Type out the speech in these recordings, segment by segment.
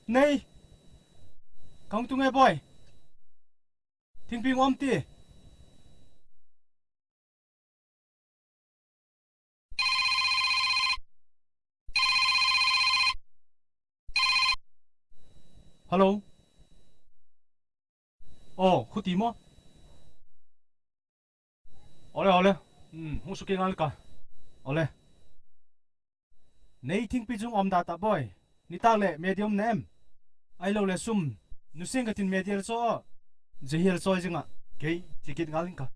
Này, không tụi nghe boy. Thinh ping om ti. Hello. Oh, khu tí mò. Ole. Không số kinh ngal cả. Ole. Này thinh pi chung om data boy. Ni tag le medium name. Ai lo le sum. Nu sing ka tin medial so. Zehir so jinga. Kei ticket ngalin ka.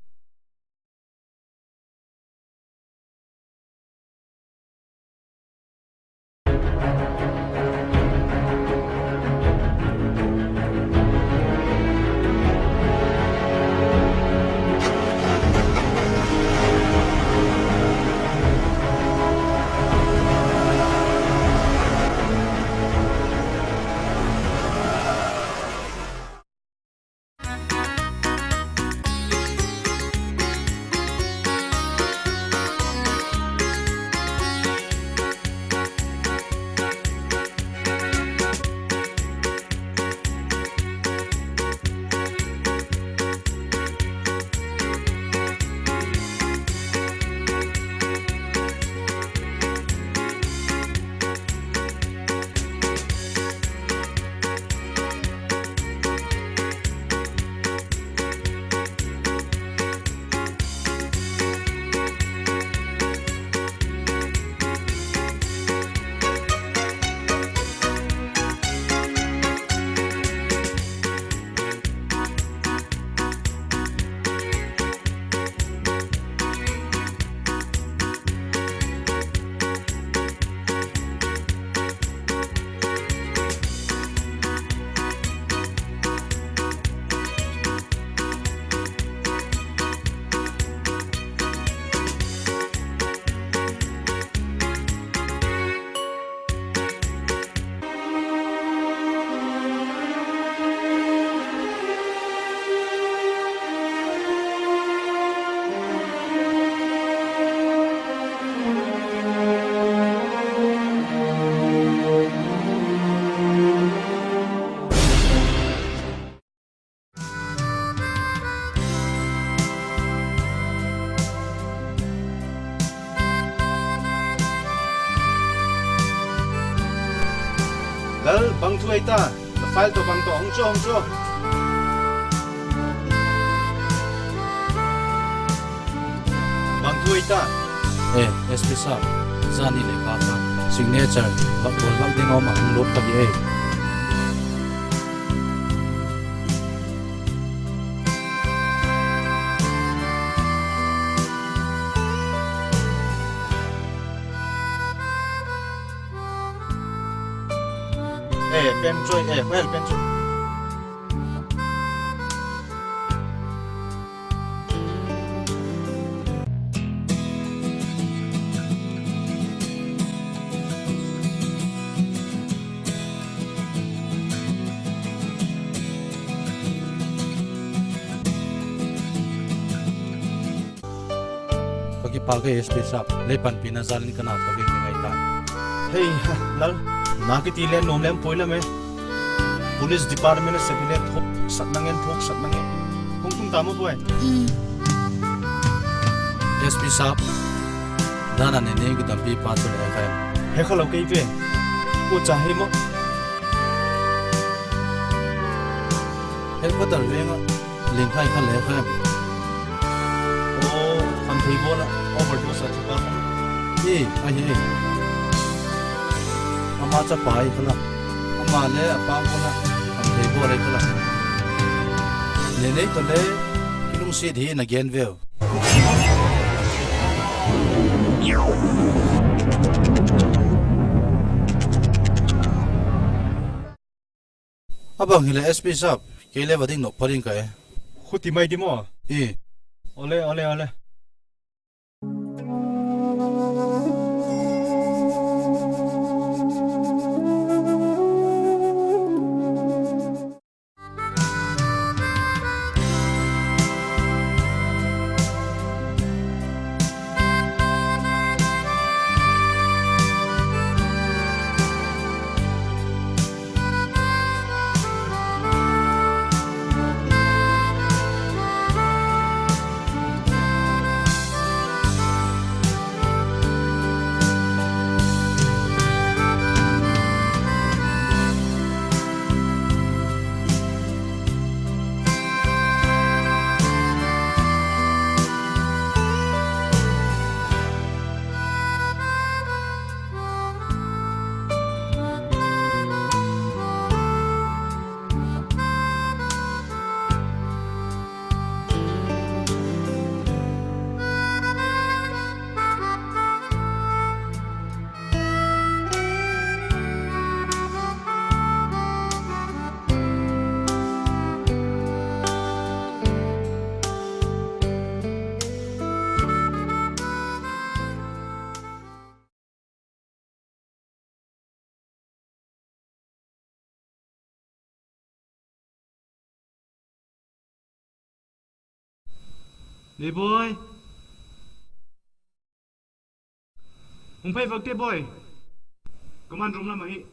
Lal bang tu aita. The file to bang to hong cho. Bang tu aita. SP sab. Zani le ka ka. Signature. Bak bol bak ding om ang lot ka ye. Pen joy well pen joy. Pagi pagi SP sab. Lepan pinazalin ka na paging ngay ta. Hey, lal. Nakitilen nomlem poila me. Police department se bine thok satnangen. Kung tung tamo boy. SP sab. Dana ne ne gudam pi pa tu le FM. He khalo kei ve. Ko chahe mo. Help badal venga. Link khai kha le FM. Oh, ham thei bola overdose sa pa. Ai Ama cha pai khala. Ama le apa khala. Am thei bo le khala. Le nei to le kinung si thi na gen veo. Abang hila SP sab. Kele wading no paring ka eh. Khuti mai di mo. Ole. Đi boy. Không phải vật tiếp boy. Công an room là mày.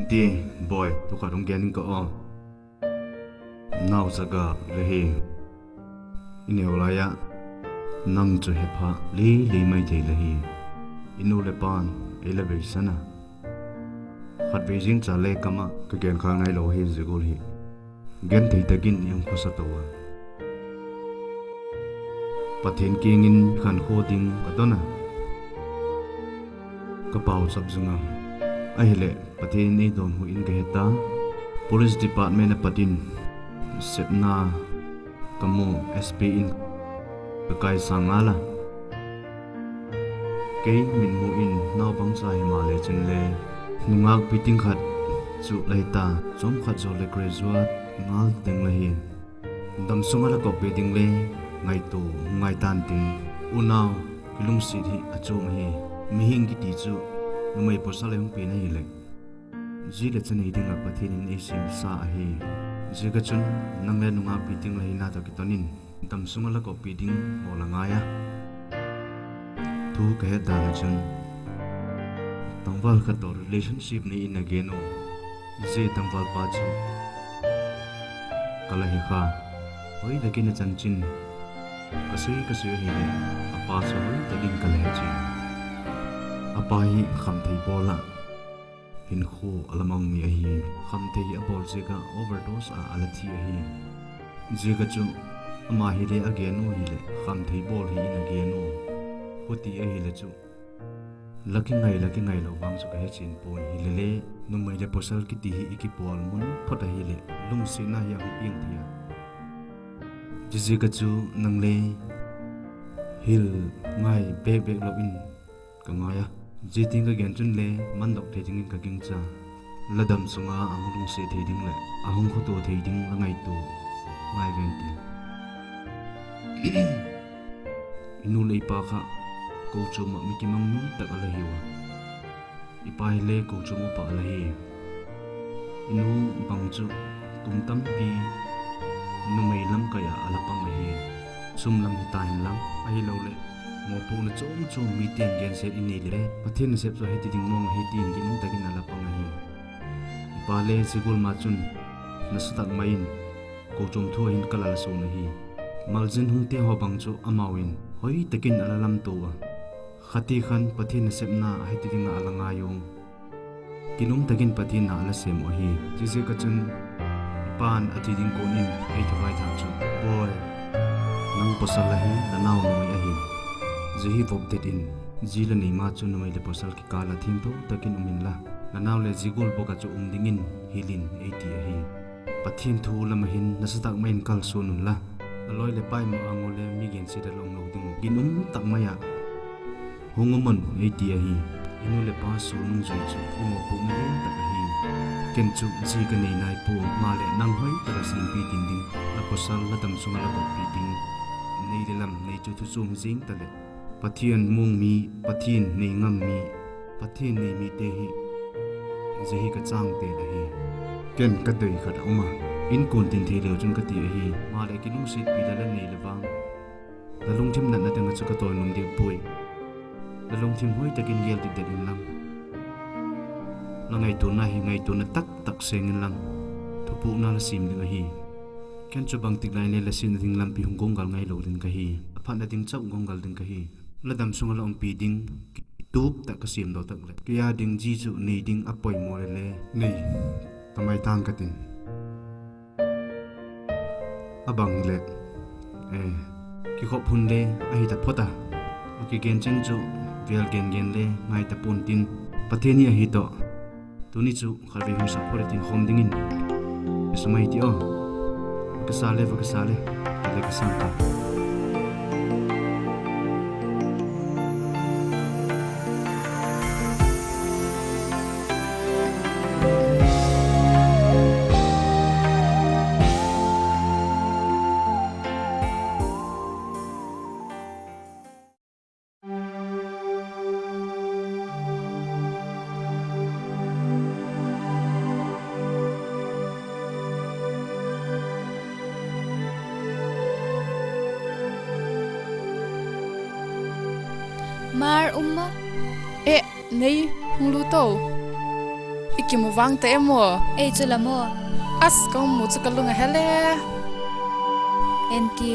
Đi boy, tôi có đồng kiến có. Nào zaga lehi. Ineo la ya. Nang cho hepa li mai thei lehi. Inu le pan elevation na. Hat Beijing cha le kama ka gen khang nai lo hi zigul hi. Gen thei takin yang khosa tawa. Pathen kingin khan khoding kadona. Ka pau sab zunga. Ahile pathen ni don hu in ka heta. Police department na patin setna kamu SP in kai sangala ke min mu in naw bang sa himale chen le nungak piting khat chu laita chom khat zo le graduate ngal teng le hi dam sungala ko peding le ngai tu ngai tan tin unaw kilung si hi achu hi mi hing ki ti chu numai posa le hung pe na hi le ji le chen hi ding a pathin in e sim sa hi ji ga chun nang le nungak piting le na to ki tonin dam sungala ko peding mo la ngaya thu ka da la chun tangwal ka to relationship ni in again o je tangwal pa chu kala hi kha hoi da kin chan chin kasui hi le apa so hoi da din kala hi chi apa hi kham thei bola hin khu alamang mi hi kham thei a bol je ga overdose a alathi hi je ga chu ama hi le again o hi le kham thei bol hi in again o huti a hi le chu laki ngai lo wang su ka he chin po hi le le nu mai le posal ki ti hi ki pol mun phota hi le lung si na ya piang thia ji ka chu nang le hil ngai be lo in ka ngaya ji ting ka gen chun le man dok the jing ka ging cha ladam sunga ang lung se the ding le ahung kho to the ding la ngai tu ngai ven ti inu le pa kha ko chu ma mi ki mang mi tak ala hiwa ipai le ko chu mo pa ala hi inu bang chu tum tam pi nu mai lam ka ya ala pang hi sum lam hi ta hin lam ai lo le mo pu na chom mi ten gen set in ni le pathin sep so he ti ding mong he tin gi nung ta gin ala pang hi ipa le sigul ma chun na satak main ko chom thu hin kala la so na hi maljin hung te ho bang chu amawin hoi takin ala lam to wa khati khan pathin sepna hai ti dinga alanga yong kinum takin pathin na ala sem o hi jise ka chun pan ati ding ko nin ai thawai tha chu boy nang posal la hi lanaw noi a hi jehi vop det in jila nei ma chu noi le posal ki kala thim to takin umin la lanaw le jigul boka chu dingin hilin ai ti a hi pathin thu lama hin nasatak main kal sunun la aloi le pai mo angole mi gen se da long lo ding ginum tak maya hongomon ai ti a hi inu le pa su nung joi chu mo pu mi len tak a hi ken chu ji ka nei nai pu ma le nang hoi ta sin pi tin ding la posal la dam sunga la ko pi ding nei le lam nei chu thu sum jing ta le pathian mung mi pathin nei ngam mi pathin nei mi te hi je hi ka chang te la hi ken ka dei khat oma in kun tin thi leo chun ka ti a hi ma le kinum sit pi la nei le wang la lung thim na te nga chu ka toy num de pui la lung thim hoi takin gel ti de in lam la ngai tu na hi ngai tu na tak seng in lam thu pu na la sim ding a hi ken chu bang tik lai le la sin ding lam pi hung gong gal ngai lo din ka hi phan na ding chau gong gal din ka hi la dam sunga la pi ding tup tak ka sim do tak le kya ding ji chu nei ding apoi mo le nei tamai tang ka tin abang le ki khop hun le a hi ta phota ki gen chen chu vel gen le ngai ta pun tin patheni a hi to tuni chu kharve hu sa phore tin khom dingin samai ti o ka sale le ka sang ta ar umma e nei hunglu to ikimu wang te emo ei chulamo as kong mu chu kalunga hele enki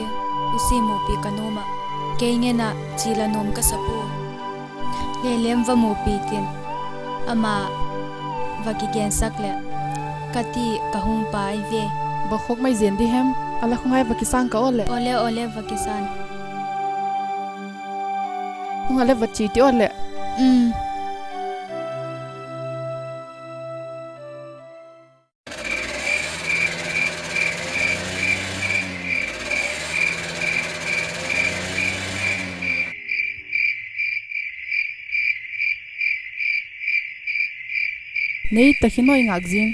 usimu pi kanoma keingena chila nom ka sapu lelem va mu pi tin ama vaki gen sakle kati kahung pai ve bakhok mai zen di hem ala khungai bakisan ka ole ole vakisan hungale bachi ti ole nei takhinoi ngak jing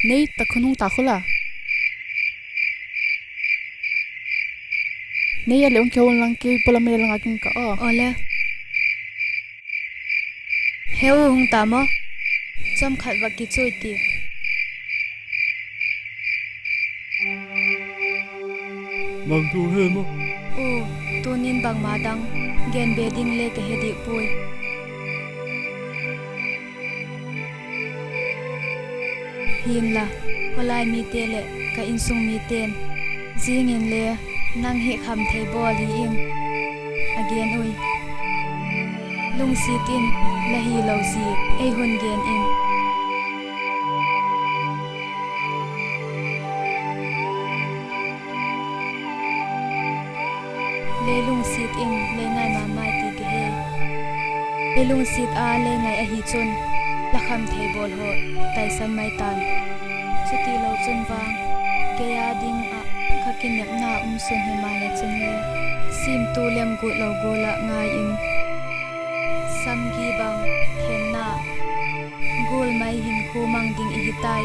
nei takhunung ta khula nei ya leung kyol lang ke polam me lang akin ka ole heu hung tamo chom khat vaki choiti mang thu he mo u tunin bang madang gen beding le ka hedi pui himla holai mi tele ka insung mi ten zingin le nang he kham thei bol hi in again ui lung si tin la hi lo si ei hun gen in le lung sit in le ngai ma mai ti ke he le lung sit a le ngai a hi chun la kham thei bol ho tai san mai tan chuti lo chun wang ke ya ding a khakin nep na sun he ma le chun le sim tu lem gu lo go la ngai in sam gi bang khen na gol mai hin khu mang ding i hitai